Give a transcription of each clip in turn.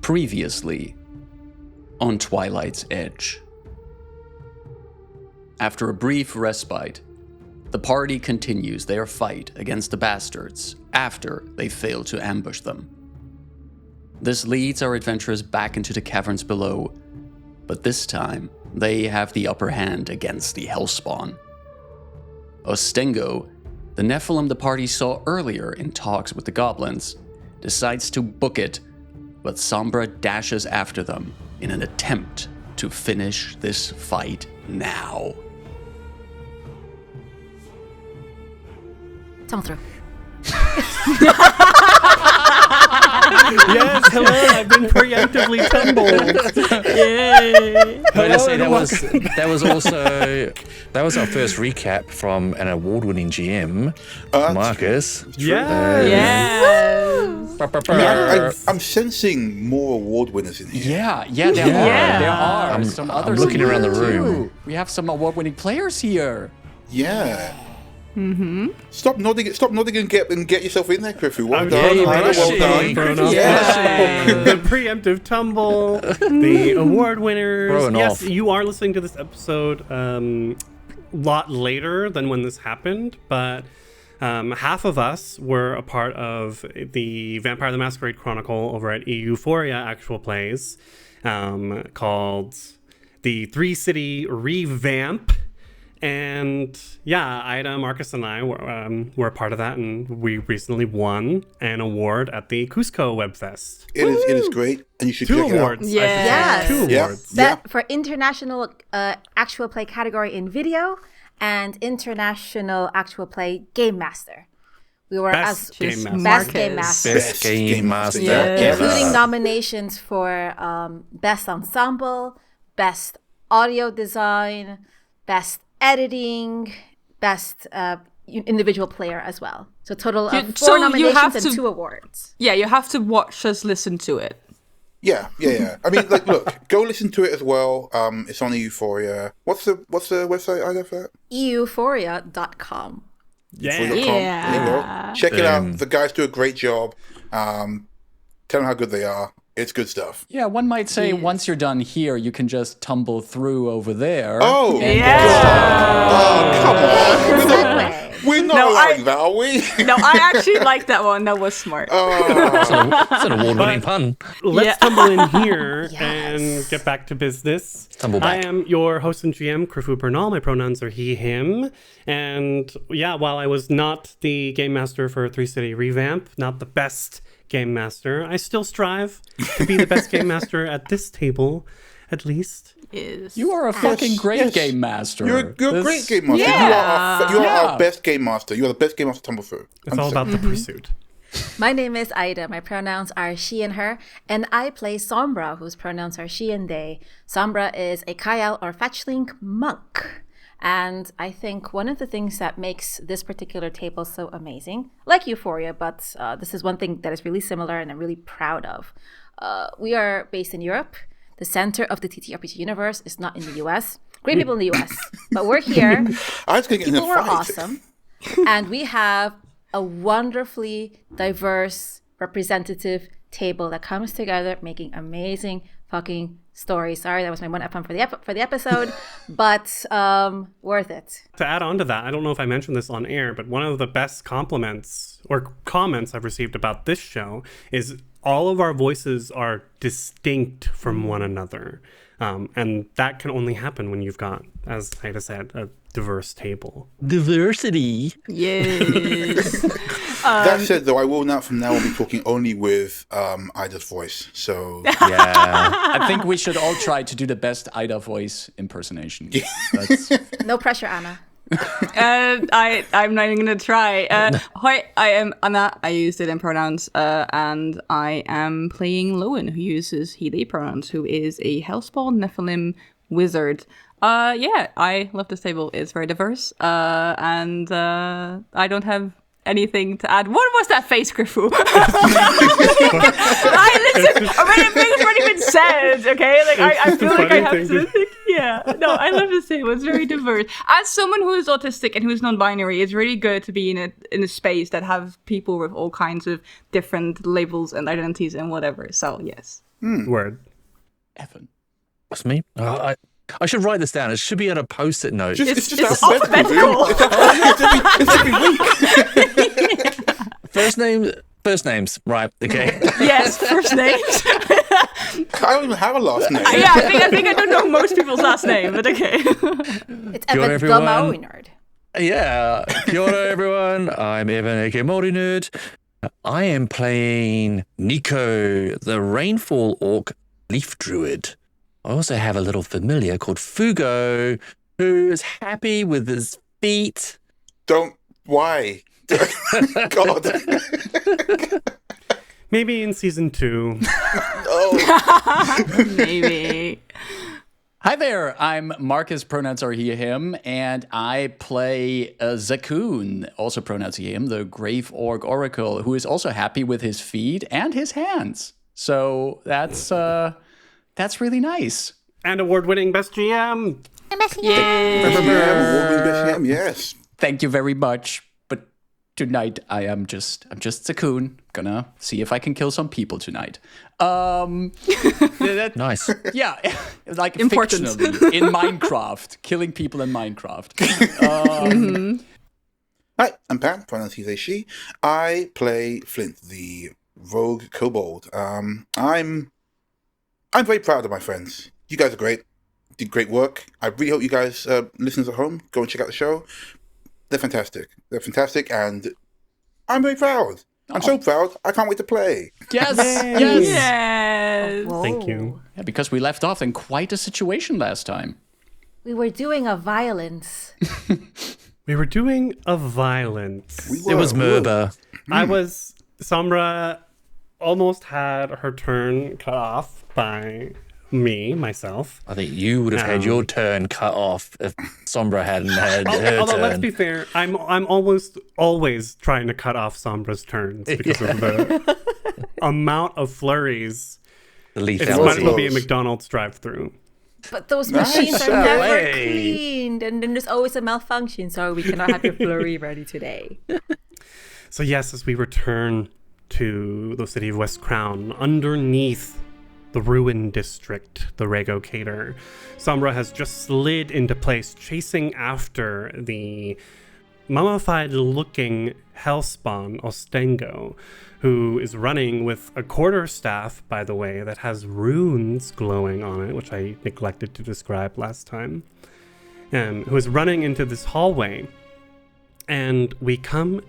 Previously on Twilight's Edge. After a brief respite, the party continues their fight against the bastards after they fail to ambush them. This leads our adventurers back into the caverns below, but this time they have the upper hand against the Hellspawn. Ostengo, the Nephilim the party saw earlier in talks with the goblins, decides to book it, but Sombra dashes after them in an attempt to finish this fight now. Tumble Through. Yes, hello, I've been preemptively tumbled. Yay! I gotta say that was our first recap from an award-winning GM, Marcus. I'm sensing more award winners in here. Yeah, there are. I'm some others. I'm looking around the too. room. We have some award-winning players here. Yeah. Mm-hmm. Stop nodding and get yourself in there, Griffoo. Well done. The preemptive tumble, the award winners. Yes, you are listening to this episode a lot later than when this happened, but half of us were a part of the Vampire the Masquerade Chronicle over at Euphoria Actual Plays, called the 3-City Revamp. And yeah, Ida, Marcus, and I were a part of that, and we recently won an award at the Cusco Webfest. It is great, and you should check it out. Yes. 2 awards. For international actual play category in video and international actual play game master. We were Best game master. Best game master. Best game master. Including nominations for best ensemble, best audio design, best editing, best individual player as well. So total of 4 nominations and 2 awards. Yeah, you have to watch us listen to it. Yeah. I mean, look, go listen to it as well. It's on Euphoria. What's the website I got for that? Euphoria.com. Yeah. There you go. Check it out. The guys do a great job. Tell them how good they are. It's good stuff. Yeah, one might say once you're done here, you can just tumble through over there. Oh, come on. We're not like that, are we? No, I actually like that one. That was smart. It's an award-winning pun. Let's tumble in here and get back to business. Tumble back. I am your host and GM, Griffoo Bernal. My pronouns are he, him. And yeah, while I was not the game master for 3-City Revamp, not the best game master, I still strive to be the best game master at this table, at least. You are a fucking great game master. You're a great game master. Yeah. You are our best game master. You are the best game master to tumble through. It's all about the pursuit. My name is Ida. My pronouns are she and her, and I play Sombra, whose pronouns are she and they. Sombra is a Kyle or Fetchling monk. And I think one of the things that makes this particular table so amazing, like Euphoria, but this is one thing that is really similar and I'm really proud of. We are based in Europe. The center of the TTRPG universe is not in the US. Great people in the US, but we're here. People were awesome. And we have a wonderfully diverse, representative table that comes together making amazing fucking stories. Sorry, that was my one up for the episode, but worth it. To add on to that, I don't know if I mentioned this on air, but one of the best compliments or comments I've received about this show is all of our voices are distinct from one another. And that can only happen when you've got, as Ida said, a diverse table. Diversity. Yes. That said, though, I will not from now on be talking only with Ida's voice. So yeah, I think we should all try to do the best Ida voice impersonation. No pressure, Anna. I'm not even gonna try. Hi, I am Anna. I use they them pronouns, and I am playing Lowen, who uses he they pronouns, who is a Hellspawn Nephilim wizard. Yeah, I love this table. It's very diverse, and I don't have anything to add. What was that face, Griffoo? I listen. It's already been said. Okay, like I feel like I have to. Yeah, no, I love this table. It's very diverse. As someone who is autistic and who is non-binary, it's really good to be in a space that have people with all kinds of different labels and identities and whatever. So yes. Word. Evan. What's me? I should write this down. It should be on a post-it note. It's just alphabetical. It's every week. First names. Right. Okay. Yes, first names. I don't even have a last name. Yeah, I think I don't know most people's last name, but okay. It's Kia ora, Evan everyone. the Maui nerd. Yeah. Kia ora, everyone. I'm Evan, aka Māori Nerd. I am playing Nico, the Rainfall Orc Leaf Druid. I also have a little familiar called Fugo, who is happy with his feet. Why? God. Maybe in season 2. Maybe. Hi there, I'm Marcus, pronouns are he, him, and I play Zakoon, also pronouns he, him, the Grave Orc Oracle, who is also happy with his feet and his hands. So that's really nice. And award-winning Best GM. Yeah. Yes. Thank you very much. But tonight I'm just Zakoon. Gonna see if I can kill some people tonight. Nice. Yeah, like Important. fictionally in Minecraft, killing people in Minecraft. Hi, I'm Pam, pronouns he's a she. I play Flint, the rogue kobold. I'm very proud of my friends. You guys are great. Did great work. I really hope you guys, listeners at home, go and check out the show. They're fantastic. And I'm very proud. I'm so proud. I can't wait to play. Yes. Yes. Thank you. Yeah, because we left off in quite a situation last time. We were doing a violence. We were doing a violence. It was Murba. Sombra almost had her turn cut off by myself. I think you would have had your turn cut off if Sombra hadn't had her Although, turn. let's be fair, I'm almost always trying to cut off Sombra's turns because of the amount of flurries. The It lethality. might as well be a McDonald's drive-through. But those Nice. machines are never Hey. cleaned, and then there's always a malfunction, so we cannot have your flurry ready today. So yes, as we return to the city of West Crown, underneath the ruined district, the Regocator, Sombra has just slid into place, chasing after the mummified-looking hellspawn Ostengo, who is running with a quarterstaff, by the way, that has runes glowing on it, which I neglected to describe last time, who is running into this hallway. And we come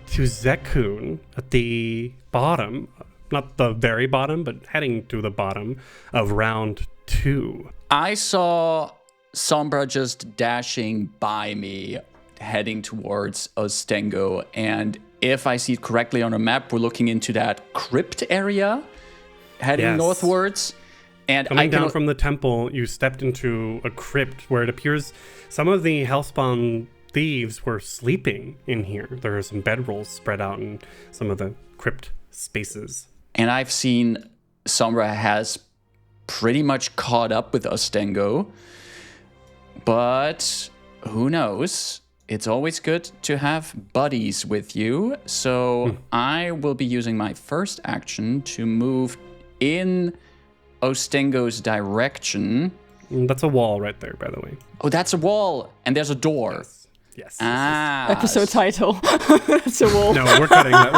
to Zekun at the bottom, not the very bottom, but heading to the bottom of round 2. I saw Sombra just dashing by me, heading towards Ostengo, and if I see it correctly on a map, we're looking into that crypt area, heading northwards. And Coming down from the temple, you stepped into a crypt where it appears some of the Hellspawn thieves were sleeping in here. There are some bedrolls spread out in some of the crypt spaces. And I've seen Sombra has pretty much caught up with Ostengo, but who knows? It's always good to have buddies with you, so I will be using my first action to move in Ostengo's direction. That's a wall right there, by the way. Oh, that's a wall, and there's a door. Yes. Ah, Episode title. That's a wall. No, we're cutting that.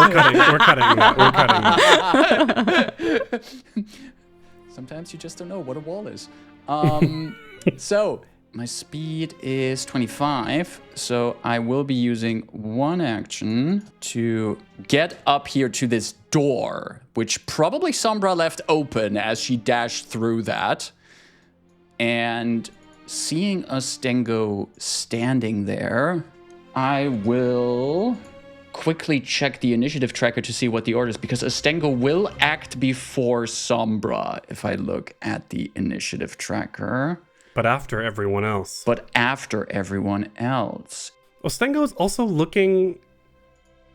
We're cutting that. Sometimes you just don't know what a wall is. So my speed is 25, so I will be using one action to get up here to this door, which probably Sombra left open as she dashed through that. And seeing Ostengo standing there, I will quickly check the initiative tracker to see what the order is, because Ostengo will act before Sombra if I look at the initiative tracker. But after everyone else. But after everyone else. Ostengo is also looking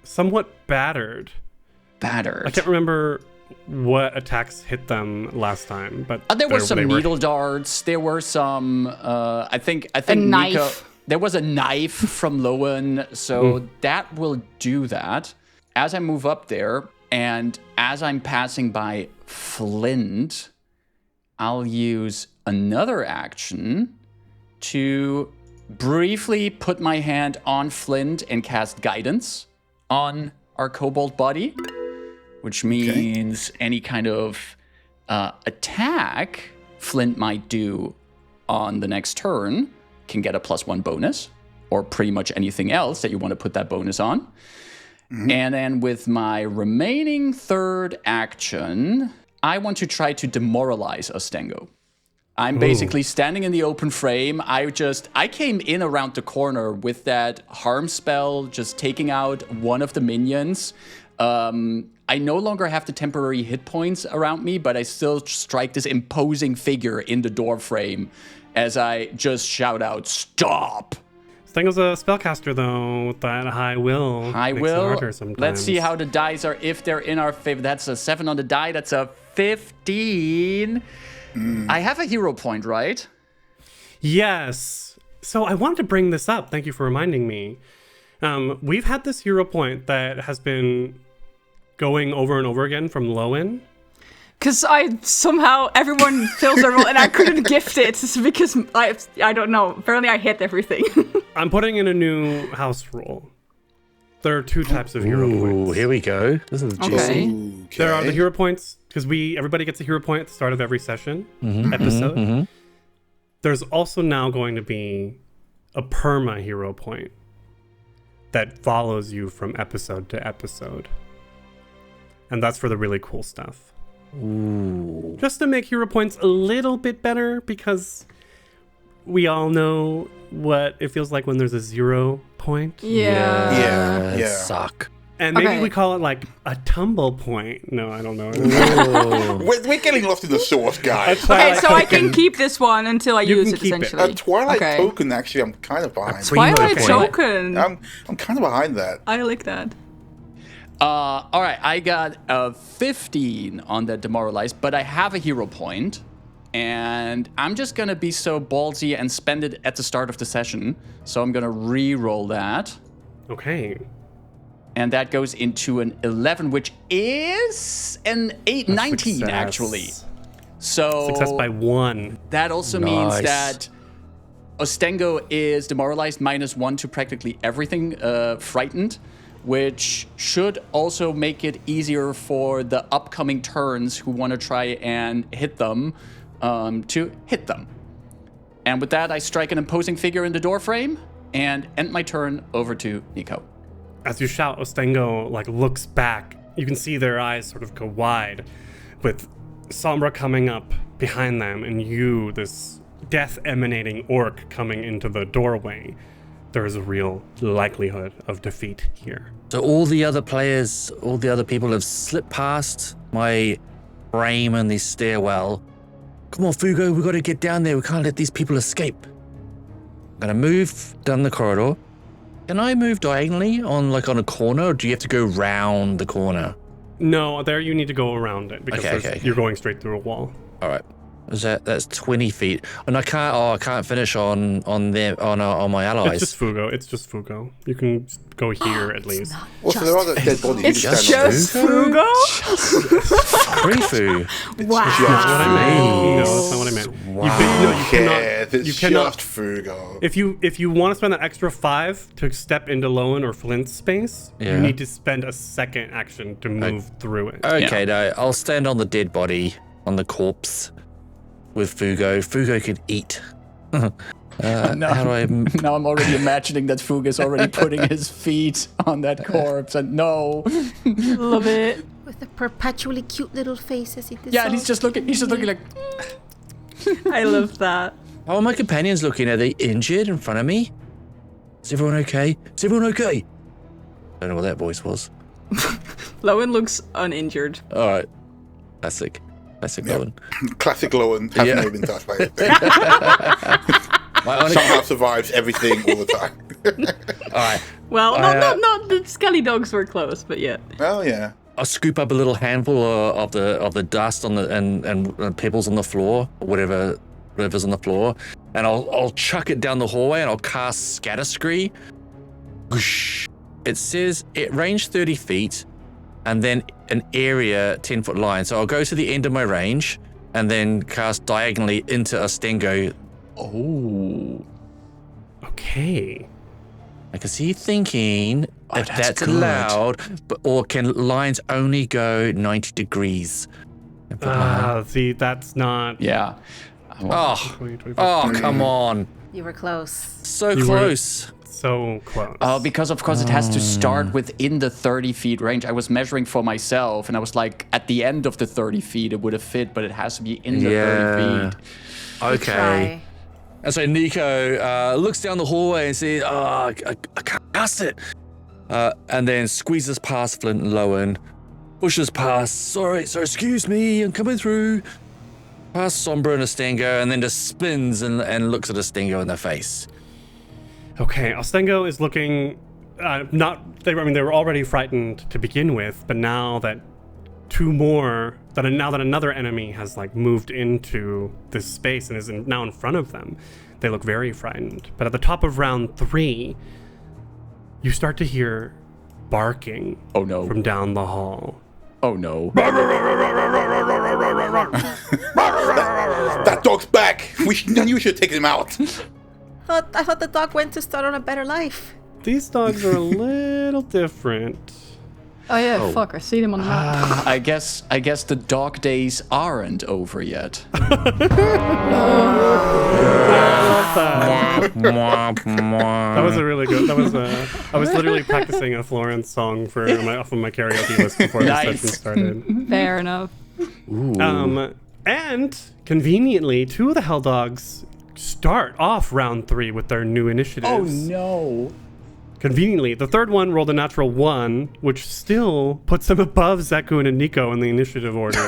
somewhat battered. I can't remember what attacks hit them last time, but there were some needle darts. There were some. I think A knife. Nico, there was a knife from Lowen, so that will do that. As I move up there, And as I'm passing by Flint, I'll use another action to briefly put my hand on Flint and cast guidance on our kobold buddy, which means any kind of attack Flint might do on the next turn can get a +1 bonus, or pretty much anything else that you want to put that bonus on. Mm-hmm. And then with my remaining third action, I want to try to demoralize Ostengo. I'm basically standing in the open frame. I came in around the corner with that harm spell, just taking out one of the minions. I no longer have the temporary hit points around me, but I still strike this imposing figure in the door frame as I just shout out, "Stop!" Stengo's a spellcaster, though, with that high will. High will. Let's see how the dice are, if they're in our favor. That's a 7 on the die. That's a 15. I have a hero point, right? Yes. So I wanted to bring this up. Thank you for reminding me. We've had this hero point that has been going over and over again from Lowen. Because everyone fills their role, and I couldn't gift it because I don't know. Apparently I hit everything. I'm putting in a new house rule. There are 2 types of hero points. Here we go. This is juicy. Okay. There are the hero points, because everybody gets a hero point at the start of every session, episode. Mm-hmm. There's also now going to be a perma hero point that follows you from episode to episode. And that's for the really cool stuff. Ooh. Just to make hero points a little bit better, because we all know what it feels like when there's a 0 point. Yeah. Suck. And maybe we call it like a tumble point. No, I don't know. We're getting lost in the source, guys. Okay, so I can keep this one until I use it, essentially. A Twilight token, actually, I'm kind of behind. Twilight token? I'm kind of behind that. I like that. All right, I got a 15 on that demoralized, but I have a hero point, and I'm just gonna be so ballsy and spend it at the start of the session. So I'm gonna re-roll that. Okay. And that goes into an 11, which is an 19 success. Actually. So success by 1. That also means that Ostengo is demoralized -1 to practically everything, frightened, which should also make it easier for the upcoming turns who want to try and hit them, to hit them. And with that, I strike an imposing figure in the doorframe and end my turn over to Nico. As you shout, Ostengo looks back. You can see their eyes sort of go wide, with Sombra coming up behind them, and you, this death-emanating orc, coming into the doorway. There is a real likelihood of defeat here. So all the other people have slipped past my frame in the stairwell. Come on, Fugo, we've got to get down there. We can't let these people escape. I'm going to move down the corridor. Can I move diagonally on a corner, or do you have to go round the corner? No, there you need to go around it, because you're going straight through a wall. All right. That's 20 feet, and I can't finish on my allies. It's just Fugo. You can go here at least. Well, so there are dead bodies. It's just Fugo? Grifu. Wow. That's what I meant. No, that's not what I meant. Wow. You cannot. Just Fugo. If you want to spend that extra 5 to step into Lowen or Flint's space, you need to spend a second action to move through it. Okay, no, I'll stand on the dead body, on the corpse. With Fugo. Fugo could eat. Now I'm already imagining that Fugo's already putting his feet on that corpse, and no. Love it. With a perpetually cute little face as he dissolves. Yeah, and he's just looking like... I love that. How are my companions looking? Are they injured in front of me? Is everyone okay? Is everyone okay? I don't know what that voice was. Lowen looks uninjured. All right. Classic Lowen. Classic Lowen. Hasn't really been touched by anything. Somehow survives everything all the time. All right. Well, not the skelly dogs were close, but yeah. Well, yeah. I'll scoop up a little handful of the dust on the and pebbles on the floor, or whatever's on the floor, and I'll chuck it down the hallway, and I'll cast Scatter Scree. It says it range 30 feet. and then an area 10-foot line. So I'll go to the end of my range and then cast diagonally into Ostengo. Oh. Okay. I can see you thinking if that's good. allowed, or can lines only go 90 degrees? See, that's not. Yeah. Oh, 20, 25. oh, come on. You were close. So close. So close. Because of course it has to start within the 30 feet range. I was measuring for myself and I was like, at the end of the 30 feet it would have fit, but it has to be in the 30 feet. Good try. And so Nico looks down the hallway and says, I can't cast it. And then squeezes past Flint and Lowen, pushes past, sorry, excuse me, I'm coming through. Past Sombra and Ostengo, and then just spins and looks at Ostengo in the face. Okay, Ostengo is looking they were already frightened to begin with, but now that now that another enemy has like moved into this space and is now in front of them, they look very frightened. But at the top of round 3, you start to hear barking from down the hall. Oh no. That dog's back. You should have taken him out. I thought the dog went to start on a better life. These dogs are a little different. Oh yeah, fuck! I see them on the map. I guess the dog days aren't over yet. That was a really good. I was literally practicing a Florence song off of my karaoke list before the session started. Fair enough. And conveniently, 2 of the Hell Dogs start off round 3 with their new initiatives. Oh no. Conveniently, the third one rolled a natural 1, which still puts them above Zekun and Nico in the initiative order.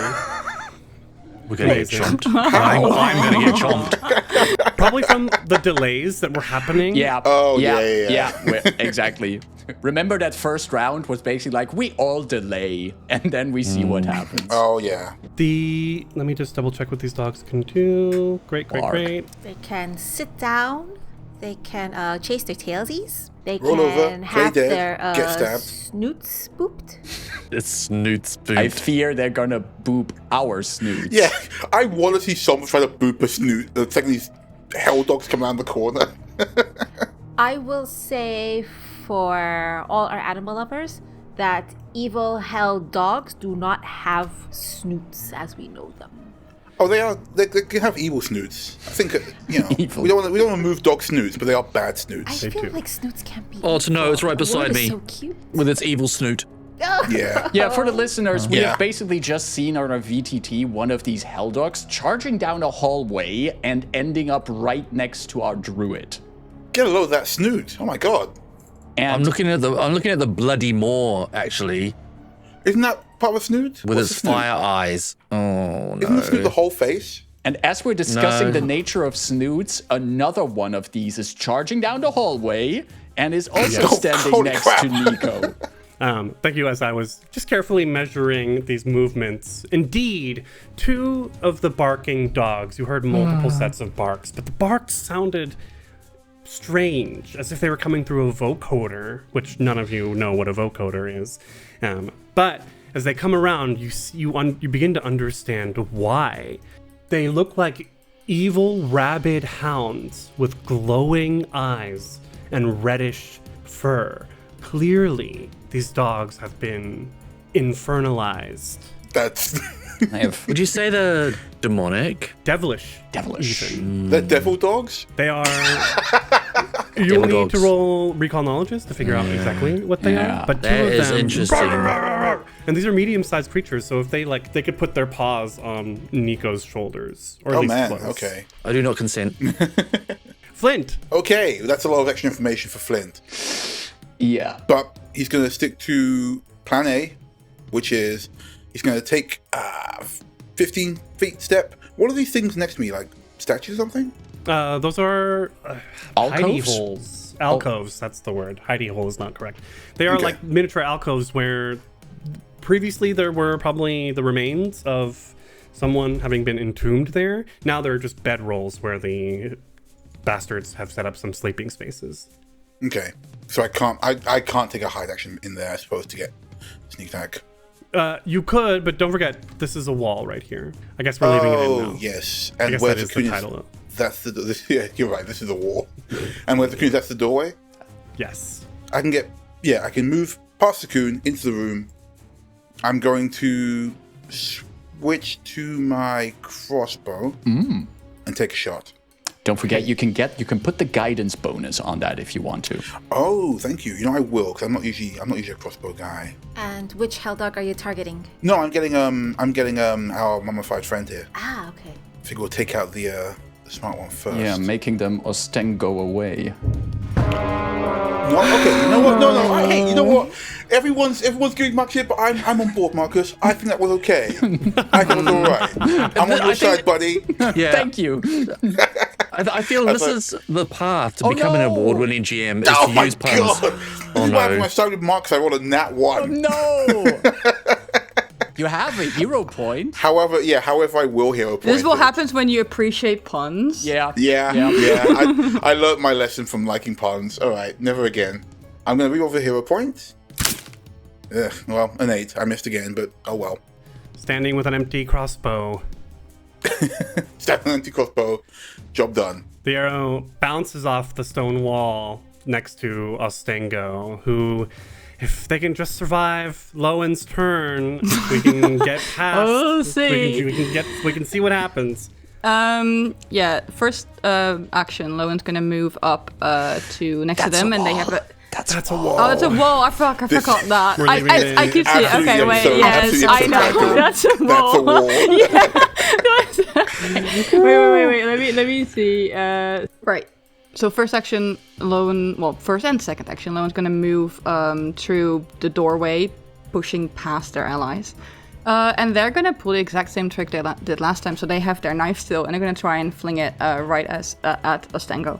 We're gonna get chomped. I'm gonna get chomped. Probably from the delays that were happening. Yeah. Oh, yeah. Exactly. Remember that first round was basically like, we all delay, and then we see what happens. Oh, yeah. Let me just double check what these dogs can do. Great. They can sit down. They can chase their tailsies. They Roll can over, have play dead, their get stabbed. snoots booped. It's snoots boot. I fear they're gonna boop our snoots. Yeah, I want to see someone try to boop a snoot. The second these hell dogs come around the corner. I will say for all our animal lovers that evil hell dogs do not have snoots as we know them. Oh, they are. They can have evil snoots. I think we don't want to move dog snoots, but they are bad I snoots. feel like snoots can be. Oh, to know, it's right The beside word is me. so cute. With its evil snoot. Yeah. Yeah, for the listeners, we Yeah. have basically just seen on our VTT one of these hell dogs charging down a hallway and ending up right next to our druid. Get a load of that snoot. Oh my god. And I'm looking at the bloody maw, actually, Isn't that part of a snoot? with What's its a snoot? fire eyes. Oh Isn't the snoot the no. whole face? And as we're discussing No. the nature of snoots, another one of these is charging down the hallway and is also Oh, standing holy next crap. to Nico. Thank you, as I was just carefully measuring these movements. Indeed, 2 of the barking dogs, you heard multiple sets of barks, but the barks sounded strange, as if they were coming through a vocoder, which none of you know what a vocoder is. But as they come around, you begin to understand why. They look like evil rabid hounds with glowing eyes and reddish fur. Clearly, these dogs have been infernalized. That's Would you say they're demonic? Devilish. Devilish. Even. the devil dogs. They are... You'll Devil need dogs. to roll Recall Knowledge to figure out exactly what they Yeah. are. But 2 That of is them... interesting. And these are medium-sized creatures, so if they could put their paws on Nico's shoulders. Or at Oh least man. close. Okay. I do not consent. Flint! Okay. That's a lot of extra information for Flint. Yeah. But he's going to stick to plan A, which is he's going to take 15 feet step. What are these things next to me? Like statues or something? Those are hidey Alcoves? holes. Alcoves, that's the word. Hidey hole is not correct. They are Okay. like miniature alcoves where previously there were probably the remains of someone having been entombed there. Now they're just bedrolls where the bastards have set up some sleeping spaces. Okay. So I can't take a hide action in there, I suppose, to get sneak attack. You could, but don't forget, this is a wall right here. I guess we're leaving it in now. Yes. I And guess where that the is the cocoon title. that's the yeah, you're right. This is a wall. And where the cocoon, that's the doorway. Yes. I can move past the cocoon into the room. I'm going to switch to my crossbow and take a shot. Don't forget, you can put the guidance bonus on that if you want to. Oh, thank you. You know I will, because I'm not usually a crossbow guy. And which hell dog are you targeting? No, I'm getting our mummified friend here. Ah, okay. I think we'll take out the smart one first. Yeah, making them Ostengo away. No, okay. You know what? No. Hey, you know what? Everyone's giving Mark shit, but I'm on board, Marcus. I think that was okay. I think it was all right. I'm on your side, buddy. Yeah. Thank you. I feel this is the path to becoming an award-winning GM is Oh to my use puns. god! This is why I side with Mark, because I rolled a nat 1. No! You have a hero point. However, I will hero point. This is what happens when you appreciate puns. Yeah. Yeah. I learned my lesson from liking puns. All right, never again. I'm going to reroll the hero point. Ugh, well, an 8. I missed again, but oh well. Standing with an empty crossbow. Stab an empty crossbow. Job done. The arrow bounces off the stone wall next to Ostengo, who, if they can just survive Lowen's turn, we can get past. We'll see. We can see what happens. First action, Lowen's gonna move up to next to them, and they have a. That's a wall. Oh, it's a wall. I forgot that. We're leaving it in. I keep seeing it. Absolutely Okay, wait. absurd. Yes, Absolutely I absurd. know. That's a wall. That's a wall. Wait. Let me see. Right. So first action, first and second action, Lowen's gonna move through the doorway, pushing past their allies. And they're gonna pull the exact same trick they did last time. So they have their knife still, and they're gonna try and fling it right at Ostengo.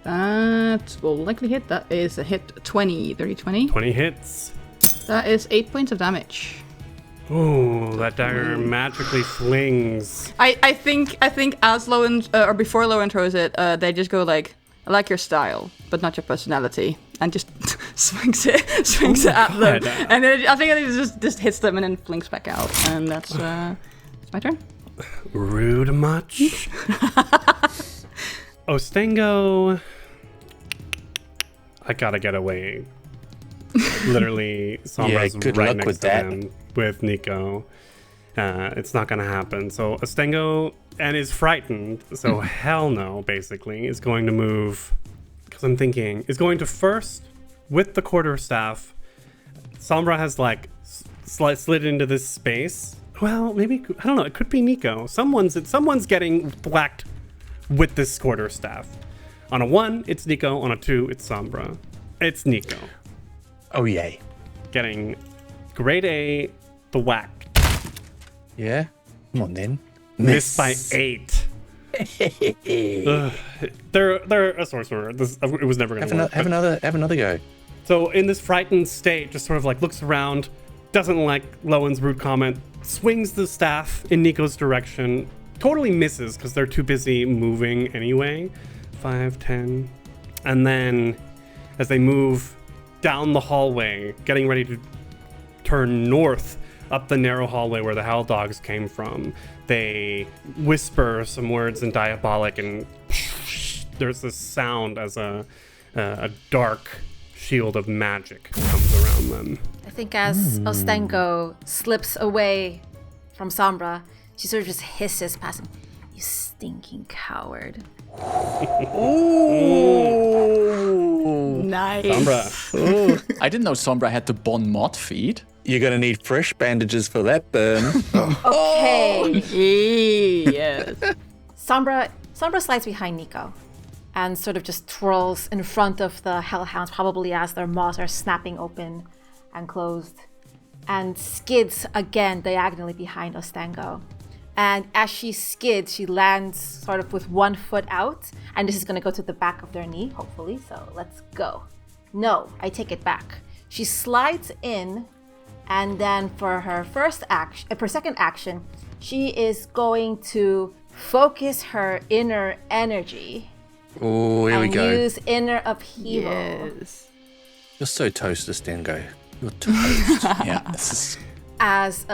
That will likely hit. That is a hit 20. 20. 20 hits. That is 8 points of damage. Ooh, that dagger magically flings. I think as Lowen or before Lowen throws it, they just go like, "I like your style, but not your personality," and just swings it at them. And then I think it just hits them and then flings back out. And that's my turn. Rude much? Ostengo. I gotta get away. Literally, Sombra's good right luck next with to that. them with Nico. It's not gonna happen. So Ostengo and is frightened. So hell no, basically, is going to move. Because I'm thinking, is going to first with the quarterstaff. Sombra has like slid into this space. Well, maybe I don't know. It could be Nico. Someone's getting whacked with this quarterstaff. On a 1, it's Nico. On a 2, it's Sombra. It's Nico. Oh, yay. Getting grade A, the whack. Yeah? Come on, then. Missed by 8. They're a sorcerer. It was never going to work. Have another go. So in this frightened state, just sort of like looks around, doesn't like Lowen's rude comment, swings the staff in Nico's direction, totally misses because they're too busy moving anyway. 5, 10. And then as they move down the hallway, getting ready to turn north up the narrow hallway where the Howl Dogs came from, they whisper some words in Diabolic, and there's this sound as a dark shield of magic comes around them. I think as Ostengo slips away from Sombra, she sort of just hisses past him. You stinking coward. Ooh. Nice. Sombra. I didn't know Sombra had the Bon Mot feed. You're going to need fresh bandages for that burn. Okay. Yes. Sombra slides behind Nico and sort of just twirls in front of the Hellhounds, probably as their maws are snapping open and closed, and skids again diagonally behind Ostengo. And as she skids, she lands sort of with one foot out, and this is going to go to the back of their knee, hopefully. So let's go. No, I take it back. She slides in, and then for her second action, she is going to focus her inner energy. Oh, here we and go. use inner upheaval. Yes. You're so toast, Ostengo. You're toast. Yeah, this is as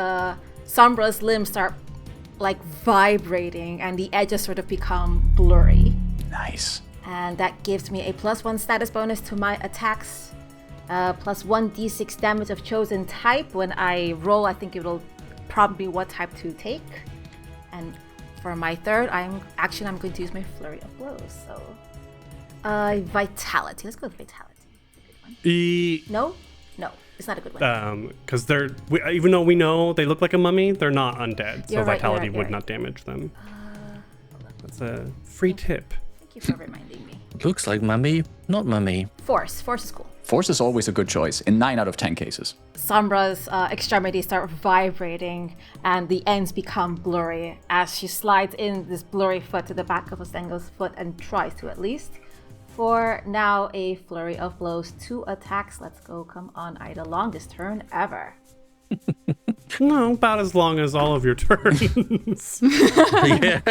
Sombra's limbs start like vibrating and the edges sort of become blurry. Nice. And that gives me a +1 status bonus to my attacks, +1 d6 damage of chosen type. When I roll, I think it'll probably be what type to take. And for my third I'm going to use my Flurry of Blows. So, Vitality. Let's go with Vitality. No, it's not a good one. Because even though we know they look like a mummy, they're not undead, so Vitality would not damage them. That's a free tip. Thank you for reminding me. Looks like mummy, not mummy. Force is cool. Force is always a good choice in 9 out of 10 cases. Sombra's extremities start vibrating and the ends become blurry as she slides in this blurry foot to the back of Ostengo's foot and tries to at least. For now, a Flurry of Blows, 2 attacks. Let's go. Come on, Ida. Longest turn ever. No, about as long as all of your turns. Yeah.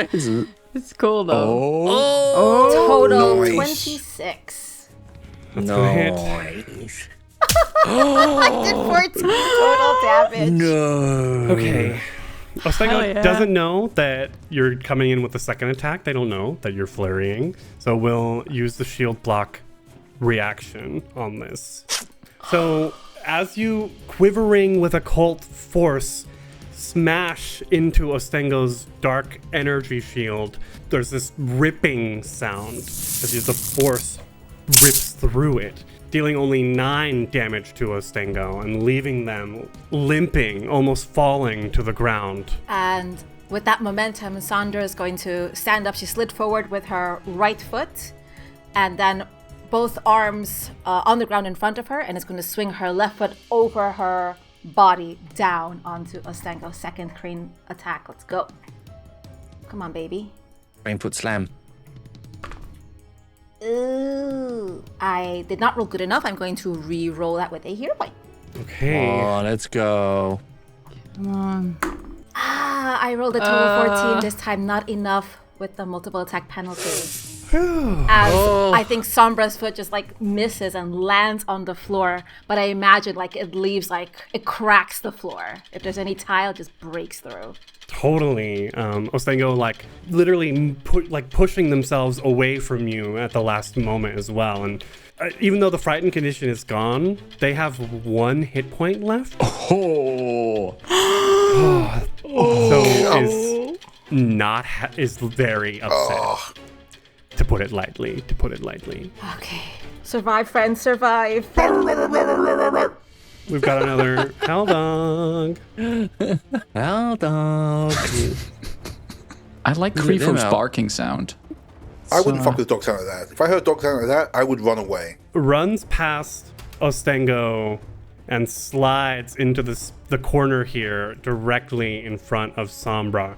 It's cool though. Total nice. 26. That's gonna hit. Nice. I did 14 total damage. No. Okay. Ostengo yeah. doesn't know that you're coming in with the second attack. They don't know that you're flurrying. So we'll use the shield block reaction on this. So as you, quivering with occult force, smash into Ostengo's dark energy shield, there's this ripping sound as the force rips through it, dealing only 9 damage to Ostengo and leaving them limping, almost falling to the ground. And with that momentum, Sandra is going to stand up. She slid forward with her right foot and then both arms on the ground in front of her, and is going to swing her left foot over her body down onto Ostengo's second crane attack. Let's go. Come on, baby. Rain foot slam. Ooh, I did not roll good enough. I'm going to re-roll that with a hero point. Okay. Oh, let's go. Come on. I rolled a total 14 this time, not enough with the multiple attack penalty. As I think Sombra's foot just like misses and lands on the floor, but I imagine like it leaves, like it cracks the floor. If there's any tile, it just breaks through. Totally. Ostengo like literally pushing themselves away from you at the last moment as well. And even though the frightened condition is gone, they have 1 hit point left. Oh. So is very upset. To put it lightly. Okay. Survive, friends, survive. We've got another hell dog. Hell dog. I like Creefo's barking sound. I wouldn't fuck with dog sound like that. If I heard dog sound like that, I would run away. Runs past Ostengo and slides into the corner here directly in front of Sombra.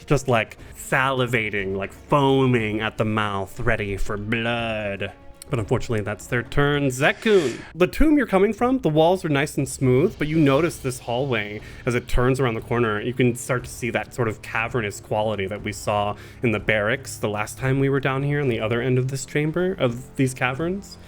Just like salivating, like foaming at the mouth, ready for blood. But unfortunately, that's their turn. Zekun, the tomb you're coming from, the walls are nice and smooth, but you notice this hallway as it turns around the corner. You can start to see that sort of cavernous quality that we saw in the barracks the last time we were down here on the other end of this chamber, of these caverns.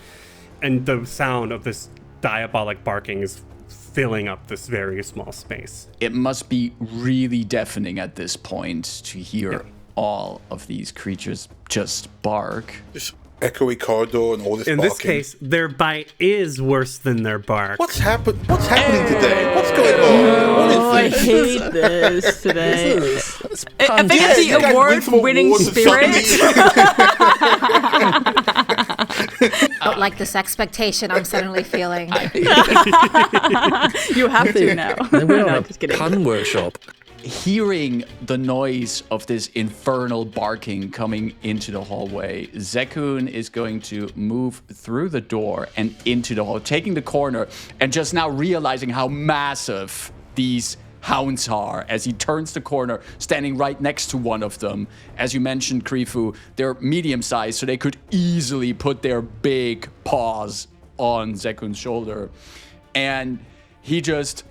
And the sound of this diabolic barking is filling up this very small space. It must be really deafening at this point to hear all of these creatures just bark. Just echoey corridor and all this In barking. this case, their bite is worse than their bark. What's happening today? What's going on? What I is this? hate this today. I think Yeah, it's you the guys win some award-winning awards and spirit. Don't like this expectation I'm suddenly feeling. You have to now. We're No, on just a kidding. pun workshop. Hearing the noise of this infernal barking coming into the hallway, Zekun is going to move through the door and into the hall, taking the corner and just now realizing how massive these hounds are as he turns the corner, standing right next to one of them. As you mentioned, Krifu, they're medium-sized, so they could easily put their big paws on Zekun's shoulder. And he just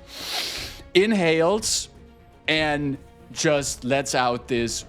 inhales and just lets out this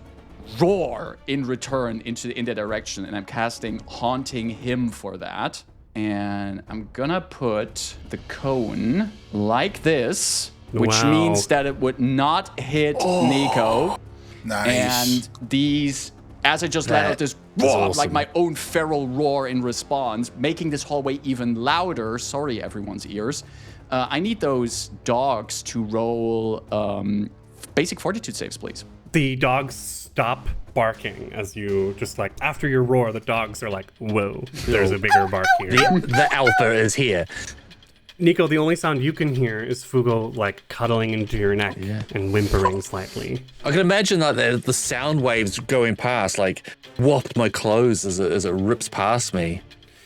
roar in return in that direction. And I'm casting Haunting Him for that. And I'm gonna put the cone like this, which means that it would not hit Nico. Nice. And these, as I just let out this roar, like my own feral roar in response, making this hallway even louder. Sorry, everyone's ears. I need those dogs to roll basic fortitude saves, please. The dogs stop barking as you just like, after your roar, the dogs are like, whoa, there's a bigger bark here. The alpha is here. Nico, the only sound you can hear is Fugo like cuddling into your neck and whimpering slightly. I can imagine like the sound waves going past, like waft my clothes as it rips past me.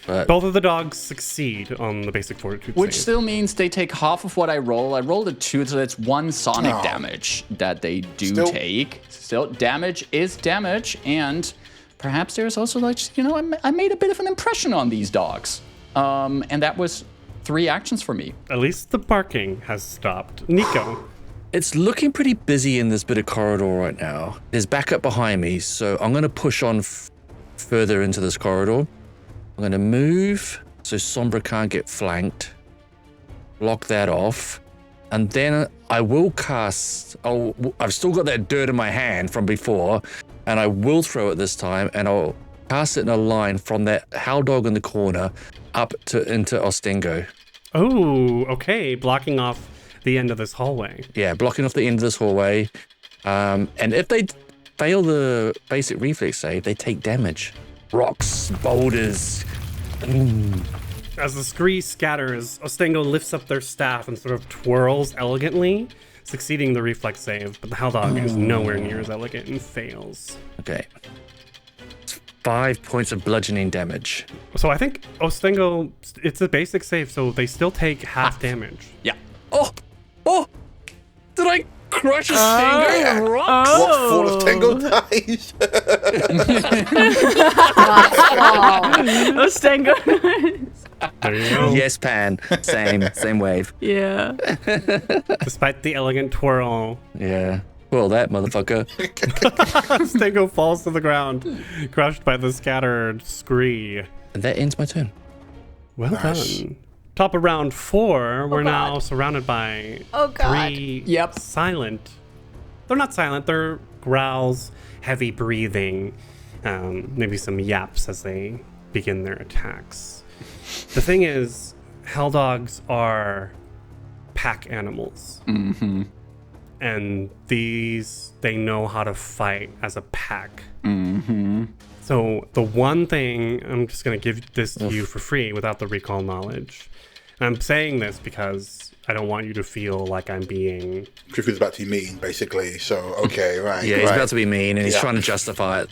But both of the dogs succeed on the basic fortitude Which save. still means they take half of what I roll. I rolled a 2, so that's 1 sonic damage that they do take. Still, damage is damage, and perhaps there's also like, you know, I made a bit of an impression on these dogs. And that was 3 actions for me. At least the barking has stopped. Nico. it's looking pretty busy in this bit of corridor right now. There's backup behind me, so I'm going to push on further into this corridor. I'm going to move so Sombra can't get flanked. Block that off. And then I will cast... I've still got that dirt in my hand from before, and I will throw it this time, and I'll cast it in a line from that howl dog in the corner up into Ostengo. Oh, okay. Blocking off the end of this hallway. Yeah, blocking off the end of this hallway. And if they fail the basic reflex save, they take damage. Rocks, boulders. As the scree scatters, Ostengo lifts up their staff and sort of twirls elegantly, succeeding the reflex save, but the howl dog is nowhere near as elegant and fails. Okay. It's 5 points of bludgeoning damage. So I think Ostengo, it's a basic save, so they still take half damage. Yeah. Oh! Did I crush a Ostengo with rocks? What full of Tango dies? Ostengo. There you go. Yes, Pan. Same wave. Yeah. Despite the elegant twirl, Yeah. Well, that motherfucker. Ostengo falls to the ground, crushed by the scattered scree. And that ends my turn. Well Nice. done. Top of round 4, we're now God. surrounded by Oh, God. 3 Yep. silent. They're not silent, they're growls, heavy breathing, maybe some yaps as they begin their attacks. The thing is, hell dogs are pack animals. Mm-hmm. And these, they know how to fight as a pack. Mm-hmm. So the one thing, I'm just going to give this to you for free without the recall knowledge. And I'm saying this because I don't want you to feel like I'm being... Griffith's about to be mean, basically. So, okay, right. Yeah, right. he's about to be mean, and he's Yeah. trying to justify it.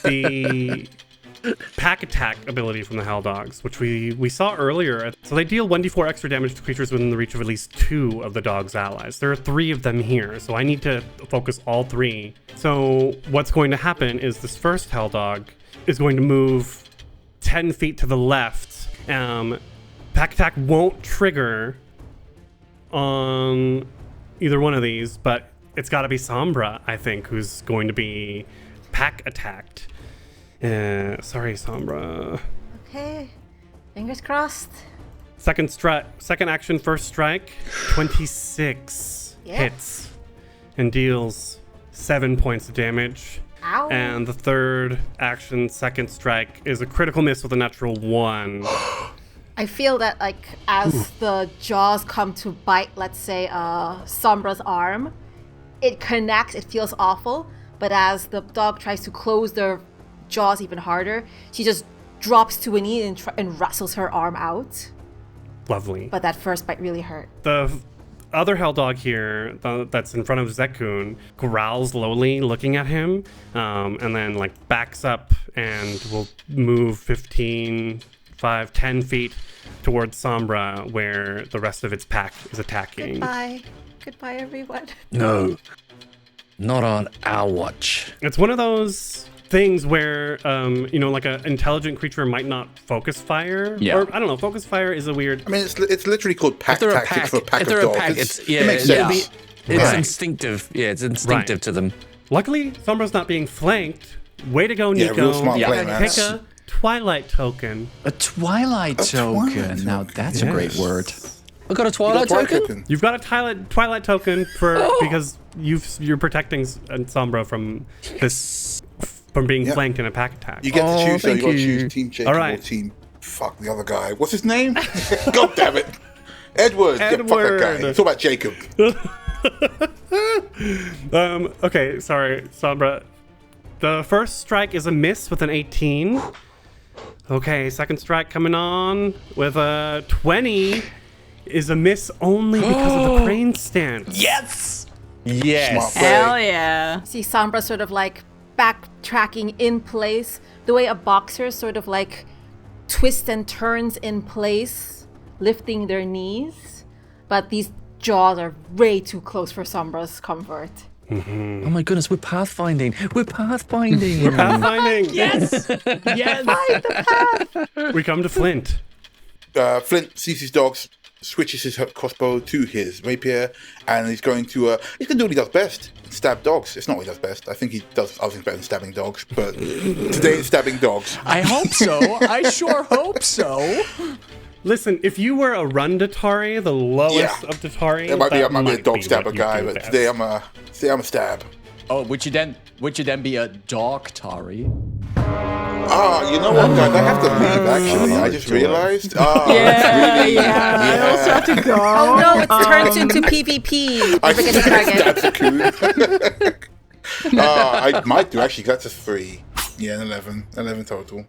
The pack attack ability from the Hell Dogs, which we saw earlier. So they deal 1d4 extra damage to creatures within the reach of at least 2 of the dog's allies. There are 3 of them here, so I need to focus all 3. So what's going to happen is this first Hell Dog is going to move 10 feet to the left. Pack attack won't trigger on either one of these, but it's got to be Sombra, I think, who's going to be pack attacked. Sorry, Sombra. Okay. Fingers crossed. Second action, first strike, 26 Yeah. hits and deals 7 points of damage. Ow. And the third action, second strike, is a critical miss with a natural 1. I feel that, like, as the jaws come to bite, let's say, Sombra's arm, it connects, it feels awful, but as the dog tries to close their jaws even harder, she just drops to a knee and wrestles her arm out. Lovely. But that first bite really hurt. The other hell dog here that's in front of Zekun growls lowly, looking at him, and then like backs up and will move 10 feet towards Sombra, where the rest of its pack is attacking. Goodbye, everyone. No. Not on our watch. It's one of those things where, like an intelligent creature might not focus fire. Yeah. Or, I don't know, focus fire is a weird... I mean, it's literally called pack If they're a tactics pack, for a pack if of they're dogs. a pack, It makes it'll sense. It's Right. instinctive. Yeah, it's instinctive Right. to them. Luckily, Sombra's not being flanked. Way to go, Yeah, Nico. real smart Yeah. play, man. Twilight token. A Twilight token. Now that's a great word. I got a Twilight token? You've got a Twilight token because you're protecting Sombra from being flanked in a pack attack. You get to choose, so you got to choose Team Jacob or Team Fuck the other guy. What's his name? God damn it. Edward. Yeah, fuck that guy. It's all about Jacob. Okay, sorry, Sombra. The first strike is a miss with an 18. Okay, second strike coming on with a 20 is a miss only because of the crane stance. Yes! Yes. Hell yeah. See Sombra sort of like backtracking in place, the way a boxer sort of like twists and turns in place, lifting their knees. But these jaws are way too close for Sombra's comfort. Oh my goodness, we're pathfinding. We're pathfinding. Yes! Yes! Find the path! We come to Flint. Flint sees his dogs, switches his crossbow to his rapier, and he's going to do what he does best: stab dogs. It's not what he does best. I think he does other things better than stabbing dogs, but today it's stabbing dogs. I hope so. I sure hope so. Listen, if you were a run Datari, the lowest of Datari, I might be a dog stabber guy, but today I'm a stab. Oh, would you then be a dog Tari? You know what, guys? I have to leave, actually. I just realized. I also have to go. Oh no, it's turned into PvP. I Never get a target. stabbed a coon. I might do, actually, 'cause that's a 3. Yeah, an 11. 11 total.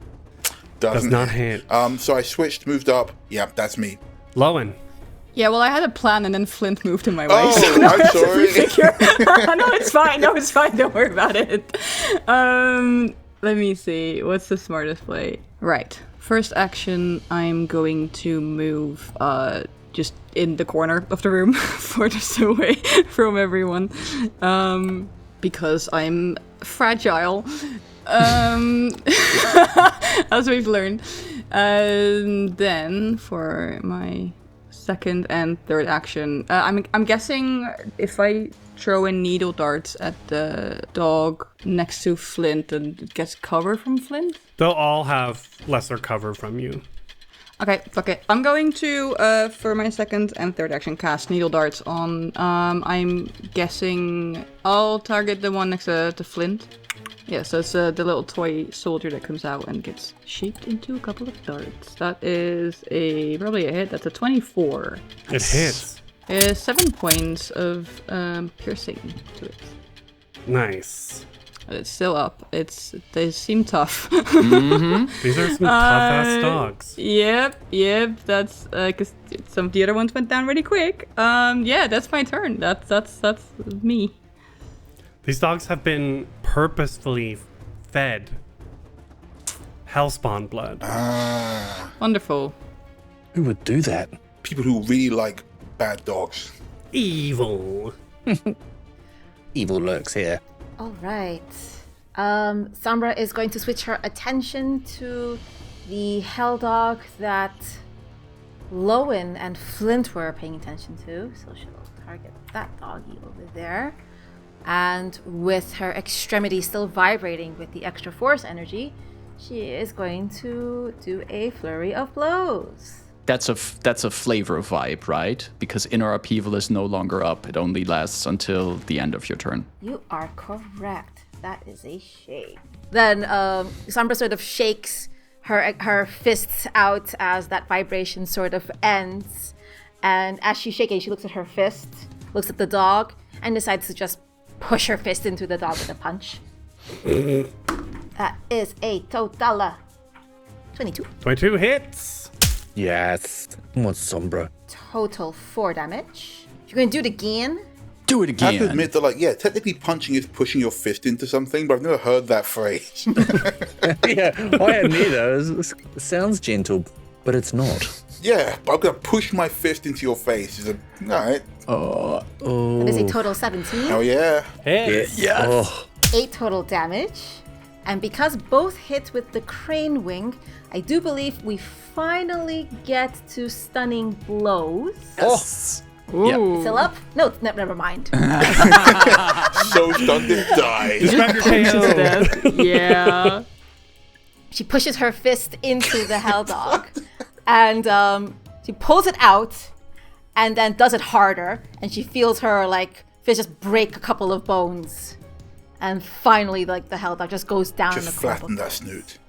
does not hit. So I switched, moved up. Yeah, that's me. Lowen. Yeah, well, I had a plan, and then Flint moved in my way. Oh, So now I'm I have to sorry. refigure. No, it's fine. No, it's fine. Don't worry about it. Let me see. What's the smartest play? Right. First action, I'm going to move just in the corner of the room, furthest away from everyone, because I'm fragile. As we've learned. Then for my second and third action, I'm guessing if I throw in needle darts at the dog next to Flint, and it gets cover from Flint. They'll all have lesser cover from you. Okay, fuck it. I'm going to, for my second and third action, cast needle darts on, I'm guessing I'll target the one next to Flint. Yeah, so it's the little toy soldier that comes out and gets shaped into a couple of darts. That is probably a hit. That's a 24. It hits. 7 points of piercing to it. Nice. But it's still up. They seem tough. Mm-hmm. These are some tough-ass dogs. Yep. That's because some of the other ones went down really quick. Yeah, that's my turn. That's me. These dogs have been purposefully fed hellspawn blood. Wonderful. Who would do that? People who really like bad dogs. Evil. Evil lurks here. All right. Sombra is going to switch her attention to the hell dog that Lowen and Flint were paying attention to. So she'll target that doggy over there. And with her extremity still vibrating with the extra force energy, she is going to do a flurry of blows. That's a flavor vibe, right? Because inner upheaval is no longer up. It only lasts until the end of your turn. You are correct. That is a shake. Then Sombra sort of shakes her fists out as that vibration sort of ends. And as she's shaking, she looks at her fist, looks at the dog, and decides to just push her fist into the dog with a punch. That is a total 22. 22 hits. Yes. Come on, Sombra. Total 4 damage. You're going to do it again? Do it I again. have to admit that, technically punching is pushing your fist into something, but I've never heard that phrase. Yeah, I admit it sounds gentle, but it's not. Yeah, but I'm going to push my fist into your face. Alright. That is a total 17. Oh, yeah. Hits. Yes. Oh, 8 total damage. And because both hit with the crane wing, I do believe we finally get to stunning blows. Yes. Ooh. Still up? No, never mind. So stunned it dies. Describe your KO. Yeah. she pushes her fist into the hell dog, and she pulls it out, and then does it harder, and she feels her fist just break a couple of bones, and finally the hell dog just goes down. Just in a clump flatten of that snoot.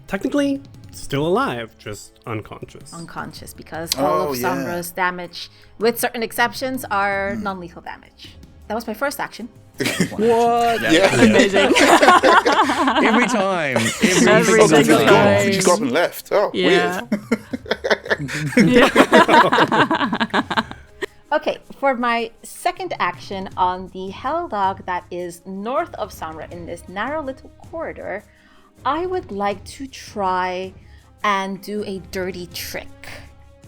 Technically, still alive, just unconscious. Unconscious, because all of Sombra's damage, with certain exceptions, are non-lethal damage. That was my first action. What? Yeah. Amazing. Every time. Every Oh, single time. she got and left. Oh, Yeah. weird. Okay, for my second action on the hell dog that is north of Sombra in this narrow little corridor, I would like to try and do a dirty trick.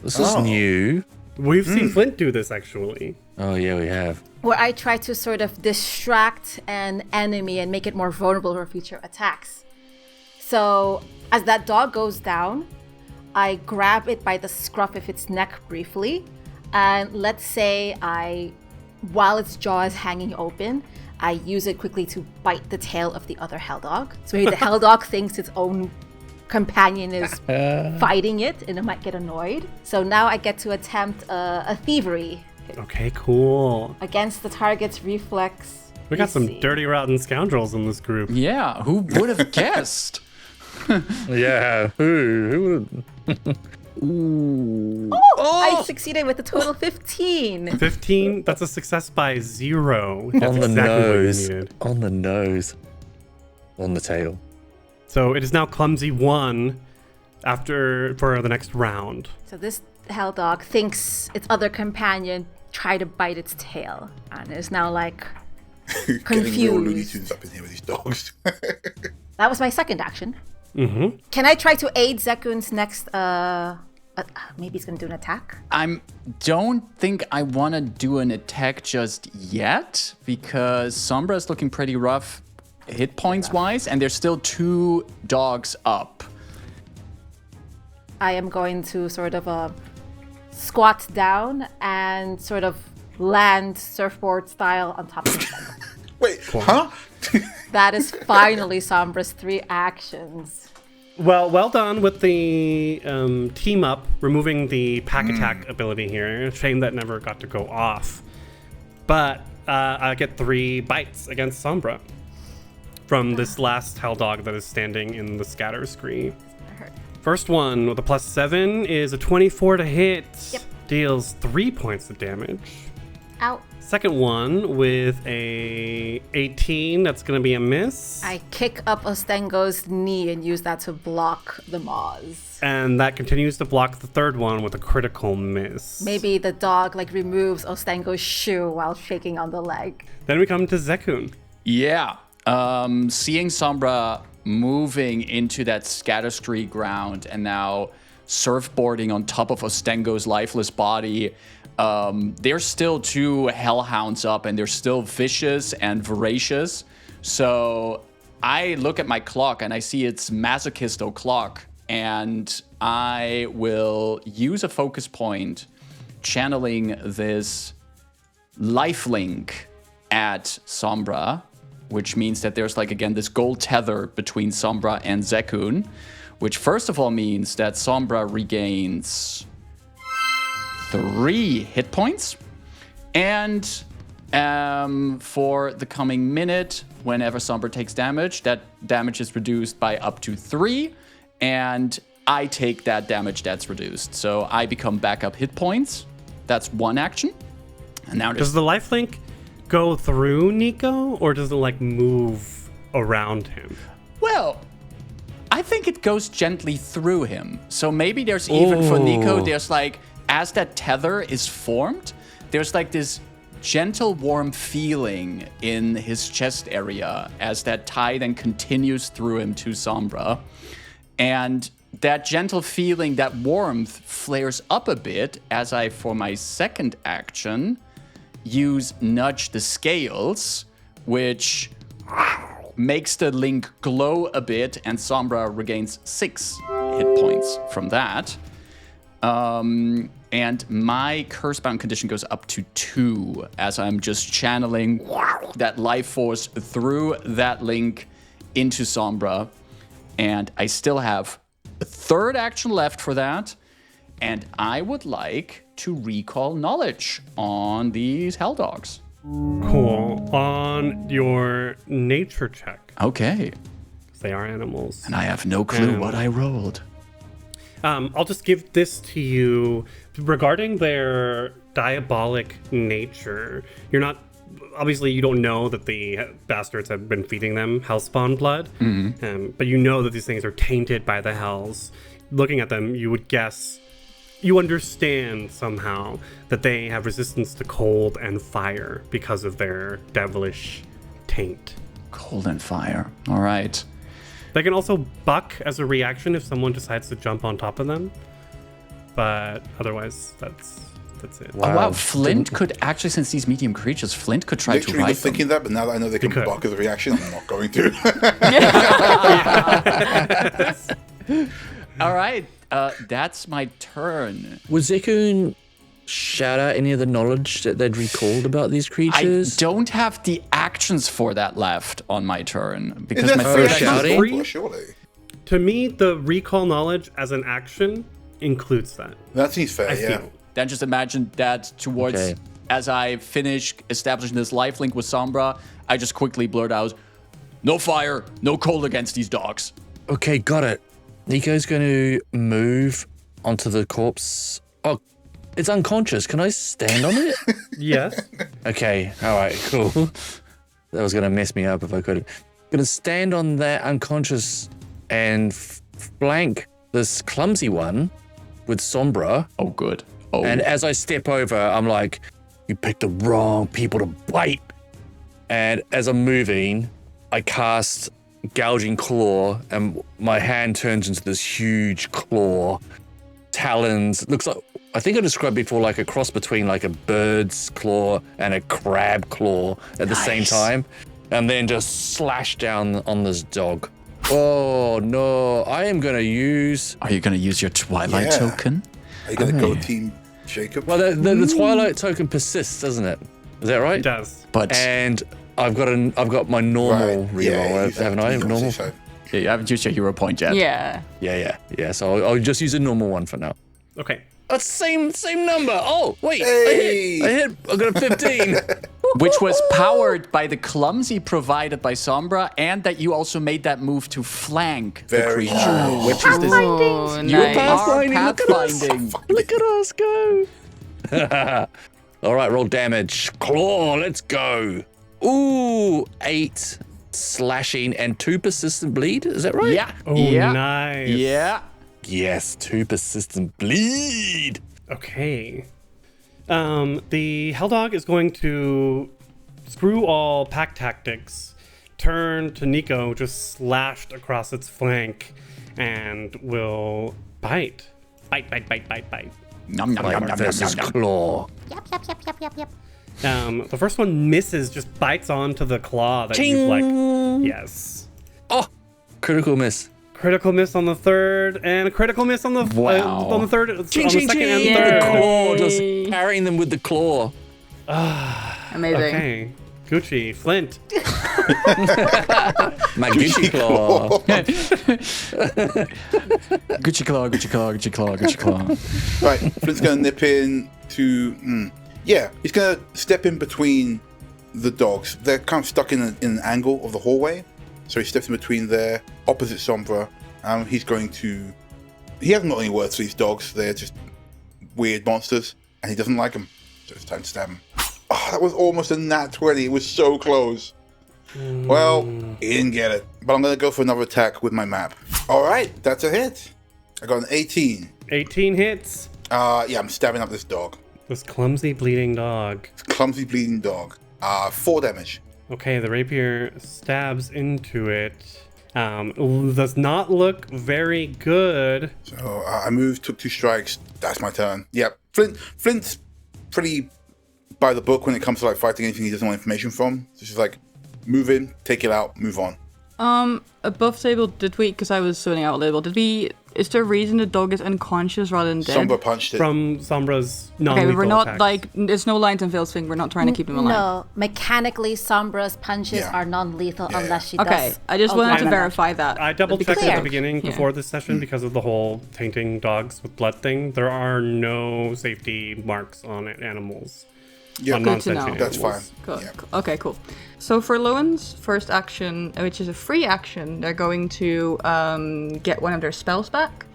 This is new. We've seen Flint do this, actually. Oh, yeah, we have. Where I try to sort of distract an enemy and make it more vulnerable for future attacks. So, as that dog goes down, I grab it by the scruff of its neck briefly, and let's say while its jaw is hanging open, I use it quickly to bite the tail of the other hell dog. So maybe the hell dog thinks its own companion is fighting it, and it might get annoyed. So now I get to attempt a thievery Okay, cool. against the target's reflex. We got some DC. dirty, rotten scoundrels in this group. Yeah, who would have guessed? Yeah. Who would? Ooh. I succeeded with a total 15. 15, that's a success by 0. That's On the exactly what you nose. needed. On the nose. On the tail. So it is now clumsy 1 for the next round. So this hell dog thinks its other companion tried to bite its tail and is now Getting real Looney confused. Tunes up in here with these dogs. That was my second action. Mm-hmm. Can I try to aid Zekun's next maybe he's gonna do an attack? Don't think I want to do an attack just yet, because Sombra is looking pretty rough hit points wise, and there's still 2 dogs up. I am going to sort of squat down and sort of land surfboard style on top of him. Wait, huh? That is finally Sombra's 3 actions. Well done with the team up, removing the pack attack ability here. Shame that never got to go off. But I get 3 bites against Sombra from this last hell dog that is standing in the scatter screen. First one with a +7 is a 24 to hit. Yep. Deals 3 points of damage. Ow. Second one with a 18, that's going to be a miss. I kick up Ostengo's knee and use that to block the maws. And that continues to block the third one with a critical miss. Maybe the dog removes Ostengo's shoe while shaking on the leg. Then we come to Zekun. Yeah. Seeing Sombra moving into that scatterstree ground and now surfboarding on top of Ostengo's lifeless body, there's still 2 hellhounds up, and they're still vicious and voracious. So I look at my clock and I see it's masochist o'clock, and I will use a focus point channeling this lifelink at Sombra, which means that there's again this gold tether between Sombra and Zekun, which first of all means that Sombra regains 3 hit points. And for the coming minute, whenever Sombra takes damage, that damage is reduced by up to 3. And I take that damage that's reduced. So I become backup hit points. That's one action. And now Does the lifelink go through Nico, or does it move around him? Well, I think it goes gently through him. So maybe there's even for Nico, there's as that tether is formed, there's this gentle warm feeling in his chest area as that tie then continues through him to Sombra. And that gentle feeling, that warmth flares up a bit as I, for my second action, use Nudge the Scales, which makes the link glow a bit, and Sombra regains 6 hit points from that. And my curse-bound condition goes up to 2 as I'm just channeling that life force through that link into Sombra. And I still have a third action left for that. And I would like to recall knowledge on these hell dogs. Cool. On your nature check. Okay. They are animals. And I have no clue what I rolled. I'll just give this to you. Regarding their diabolic nature, you're not... Obviously, you don't know that the bastards have been feeding them hellspawn blood. But you know that these things are tainted by the hells. Looking at them, you would guess... You understand somehow that they have resistance to cold and fire because of their devilish taint. Cold and fire. All right. They can also buck as a reaction if someone decides to jump on top of them. But otherwise, that's it. Oh, wow. Flint could actually, since these medium creatures, Flint could try to Literally ride was thinking that, but now that I know they can buck as a reaction, I'm not going to. All right. That's my turn. Would Zekun shout out any of the knowledge that they'd recalled about these creatures? I don't have the actions for that left on my turn because Is my that third free action. shouting? Surely. To me, the recall knowledge as an action includes that. That seems fair, I yeah. feel. Then just imagine that towards as I finish establishing this lifelink with Sombra, I just quickly blurt out, "No fire, no cold against these dogs." Okay, got it. Nico's going to move onto the corpse. Oh, it's unconscious. Can I stand on it? Yes. Okay, all right, cool. That was going to mess me up if I could. Going to stand on that unconscious and flank this clumsy one with Sombra. Oh, good. Oh. And as I step over, I'm like, you picked the wrong people to bite. And as I'm moving, I cast Gouging Claw, and my hand turns into this huge claw. Talons. Looks like, I think I described before, like a cross between like a bird's claw and a crab claw at the same time. And then just slash down on this dog. Oh, no. I am going to use... Are you going to use your Twilight token? Are you going to go Team Jacob? Well, the Twilight token persists, doesn't it? Is that right? It does. But And I've got my normal reroll, haven't I? Normal. yeah, you haven't used your hero point yet. Yeah. Yeah. So I'll just use a normal one for now. Okay. That's same number. Oh, wait. Hey! I hit. I got a 15. Which was powered by the clumsy provided by Sombra, and that you also made that move to flank the Very creature, true. which is this. Oh, You are Pathfinding, pathfinding. Look at us go. All right, roll damage. Claw, let's go. Ooh, 8 slashing and 2 persistent bleed. Is that right? Yeah. Oh, yeah. nice. Yeah. Yes, 2 persistent bleed. Okay. The Helldog is going to screw all pack tactics, turn to Nico, just slashed across its flank, and will bite. Bite. Nom, nom, nom, Like nom, nom, versus nom, nom. claw. The first one misses, just bites onto the claw that Ching! you've like. Yes. Oh, critical miss. Critical miss on the third, and a critical miss on the Wow. on the third, Ching, on the ching, second ching. and Yay. third. Claw, just carrying them with the claw. Amazing. Okay, Gucci, Flint. My Gucci claw. Gucci claw, Gucci claw, Gucci claw, Gucci claw. Right, Flint's going to nip in to... he's going to step in between the dogs. They're kind of stuck in an angle of the hallway. So he steps in between there, opposite Sombra. He's going to... He hasn't got any words for these dogs. They're just weird monsters. And he doesn't like them. So it's time to stab him. Oh, that was almost a nat 20. It was so close. Well, he didn't get it. But I'm going to go for another attack with my map. All right, that's a hit. I got an 18. 18 hits. I'm stabbing up this dog. This clumsy bleeding dog. Clumsy bleeding dog. 4 damage. Okay, the rapier stabs into it. Does not look very good. So I moved, took 2 strikes. That's my turn. Yep. Flint's pretty by the book when it comes to like fighting anything he doesn't want information from. So she's like, move in, take it out, move on. Above table, did we, because I was zoning out a little, is there a reason the dog is unconscious rather than dead? Sombra punched it. From Sombra's non-lethal Okay, we're not attacks. like, there's no lines and veils thing, we're not trying to keep them alive. No, mechanically, Sombra's punches Yeah. are non-lethal Yeah. unless she does. Okay, I just wanted to overlap. verify that. I double-checked at Clear. the beginning before this session because of the whole tainting dogs with blood thing. There are no safety marks on animals. Yeah, on Good to non-sentient know. that's animals. fine. Cool. Yeah. Okay, cool. So for Lowen's first action, which is a free action, they're going to get one of their spells back.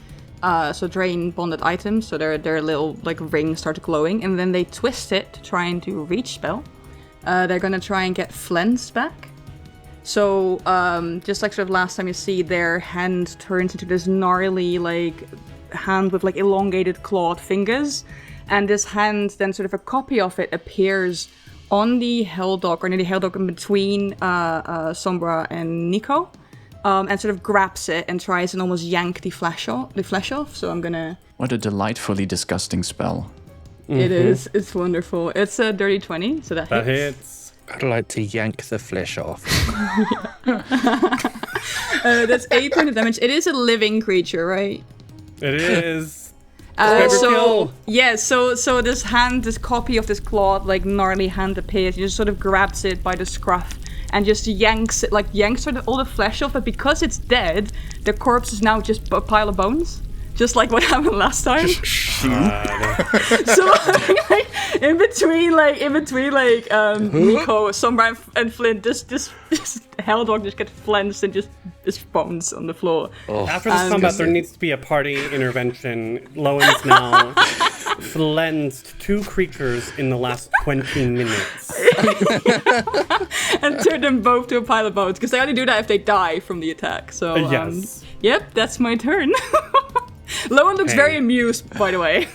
So drain bonded items, so their little like rings start glowing, and then they twist it to try and do reach spell. They're gonna try and get Flens back. So just like sort of last time, you see their hand turns into this gnarly like hand with like elongated clawed fingers, and this hand then sort of a copy of it appears on the Helldog, or near the Helldog in between Sombra and Nico. And sort of grabs it and tries and almost yank the flesh off. So I'm gonna. What a delightfully disgusting spell. It is. It's wonderful. It's a dirty 20, so that That hits. hits. I'd like to yank the flesh off. That's 8 points of damage. It is a living creature, right? It is. Describe your So kill. yeah, so this hand, this copy of this clawed like gnarly hand appears. He just sort of grabs it by the scruff and just yanks sort of all the flesh off. But because it's dead, the corpse is now just a pile of bones, just like what happened last time. So like, in between Nico, Sombra, and Flint, this Helldog just gets flensed and just bones on the floor. After this combat, there needs to be a party intervention. Lowen's now flensed 2 creatures in the last 20 minutes. And turn them both to a pile of bones, because they only do that if they die from the attack. So Yes. Yep, that's my turn. Lowen looks very amused, by the way.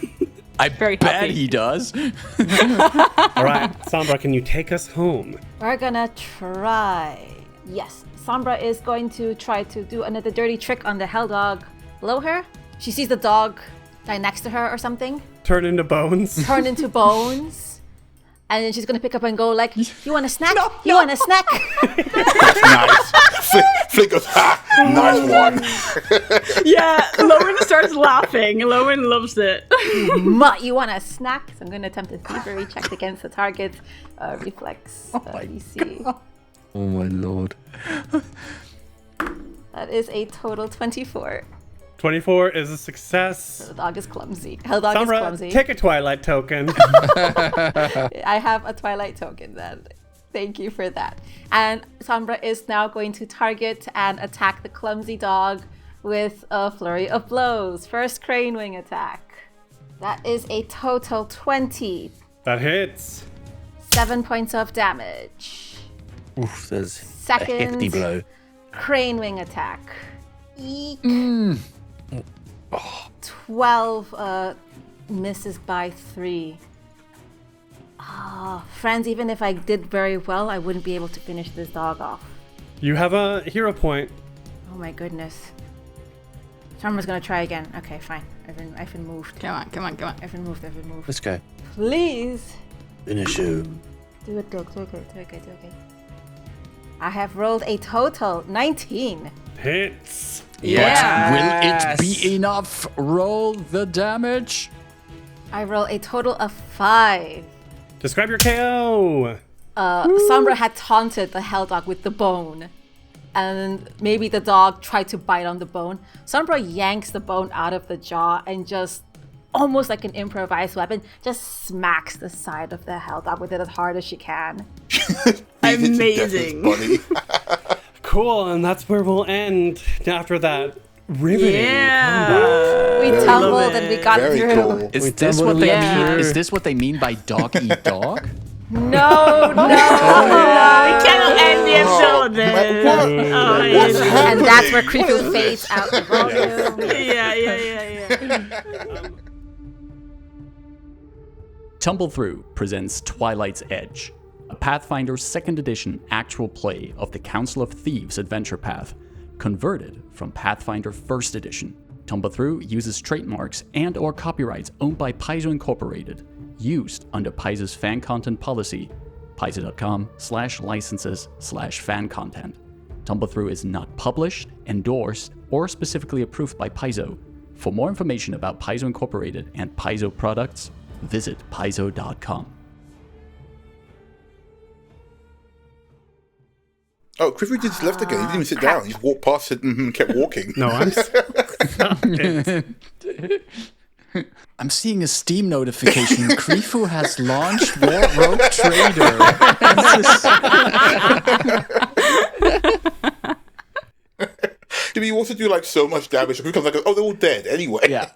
I Very bet happy. he does. All right, Sombra, can you take us home? We're gonna try. Yes, Sombra is going to try to do another dirty trick on the Helldog below her. She sees the dog die next to her or something, Turn into bones. turn into bones, and then she's gonna pick up and go like, "You want a snack? You want a snack?" Nice. Flick goes, ha! Nice one. Yeah, Lowen starts laughing. Lowen loves it. Mutt, you want a snack? So I'm gonna attempt a thievery check against the target's reflex DC. Oh my lord. That is a total 24. 24 is a success. The dog is clumsy. Helldog is Sombra, clumsy. take a Twilight token. I have a Twilight token then. Thank you for that. And Sombra is now going to target and attack the clumsy dog with a flurry of blows. First crane wing attack. That is a total 20. That hits. 7 points of damage. Oof, there's Second. a hefty blow. Crane wing attack. Eek. 12 misses by 3. Friends, even if I did very well, I wouldn't be able to finish this dog off. You have a hero point. Oh my goodness. Sombra's gonna try again. Okay, fine. I've been moved. Come on. I've been moved. Let's go. Please. Finish him. Do it, dog. Do it good. I have rolled a total 19. Hits. What will it be enough? Roll the damage. I roll a total of 5. Describe your KO. Sombra had taunted the Helldog with the bone. And maybe the dog tried to bite on the bone. Sombra yanks the bone out of the jaw and just, almost like an improvised weapon, just smacks the side of the Helldog with it as hard as she can. Amazing. Cool, and that's where we'll end after that riveting combat. We tumbled and we got Very through. cool. Is We this tumbled what they along. mean? Is this what they mean by dog eat dog? No. We cannot end the episode with this. What's happening? And that's where Creepy fades out the volume. Yeah. Tumble Through presents Twilight's Edge, a Pathfinder 2nd edition actual play of the Council of Thieves adventure path, converted from Pathfinder 1st edition. Tumble Through uses trademarks and or copyrights owned by Paizo Incorporated, used under Paizo's fan content policy, paizo.com/licenses/fan content. Tumble Through is not published, endorsed, or specifically approved by Paizo. For more information about Paizo Incorporated and Paizo products, visit paizo.com. Oh, Clifford just left again. He didn't even sit down. He just walked past it and kept walking. No, I'm. I'm seeing a Steam notification. Krifu has launched War Rogue Trader. Did he also do like so much damage? It becomes like, oh, they're all dead anyway. Yeah.